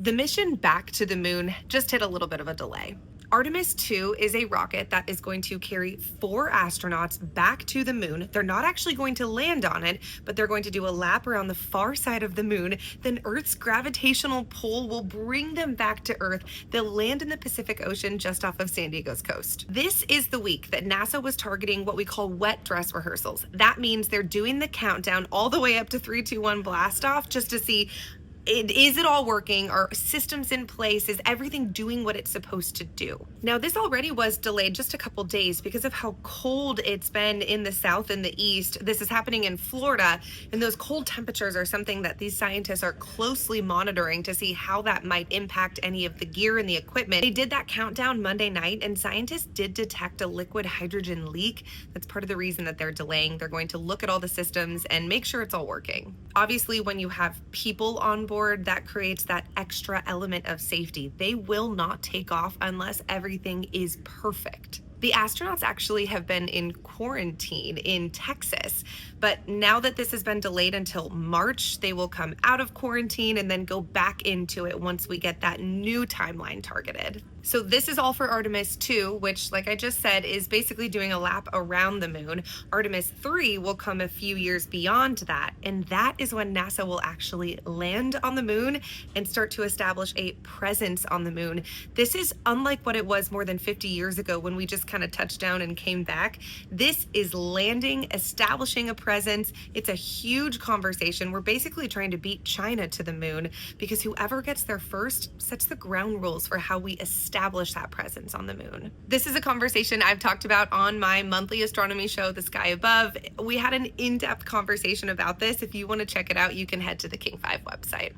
The mission back to the moon just hit a little bit of a delay. Artemis II is a rocket that is going to carry 4 astronauts back to the moon. They're not actually going to land on it, but they're going to do a lap around the far side of the moon. Then Earth's gravitational pull will bring them back to Earth. They'll land in the Pacific Ocean just off of San Diego's coast. This is the week that NASA was targeting what we call wet dress rehearsals. That means they're doing the countdown all the way up to 3, 2, 1 blast off just to see is it all working? Are systems in place? Is everything doing what it's supposed to do? Now, this already was delayed just a couple days because of how cold it's been in the south and the east. This is happening in Florida, and those cold temperatures are something that these scientists are closely monitoring to see how that might impact any of the gear and the equipment. They did that countdown Monday night, and scientists did detect a liquid hydrogen leak. That's part of the reason that they're delaying. They're going to look at all the systems and make sure it's all working. Obviously, when you have people on board, that creates that extra element of safety. They will not take off unless everything is perfect. The astronauts actually have been in quarantine in Texas, but now that this has been delayed until March, they will come out of quarantine and then go back into it once we get that new timeline targeted. So this is all for Artemis II, which, like I just said, is basically doing a lap around the moon. Artemis III will come a few years beyond that, and that is when NASA will actually land on the moon and start to establish a presence on the moon. This is unlike what it was more than 50 years ago when we just kind of touched down and came back. This is landing, establishing a presence. It's a huge conversation. We're basically trying to beat China to the moon because whoever gets there first sets the ground rules for how we establish that presence on the moon. This is a conversation I've talked about on my monthly astronomy show, The Sky Above. We had an in-depth conversation about this. If you want to check it out, you can head to the King 5 website.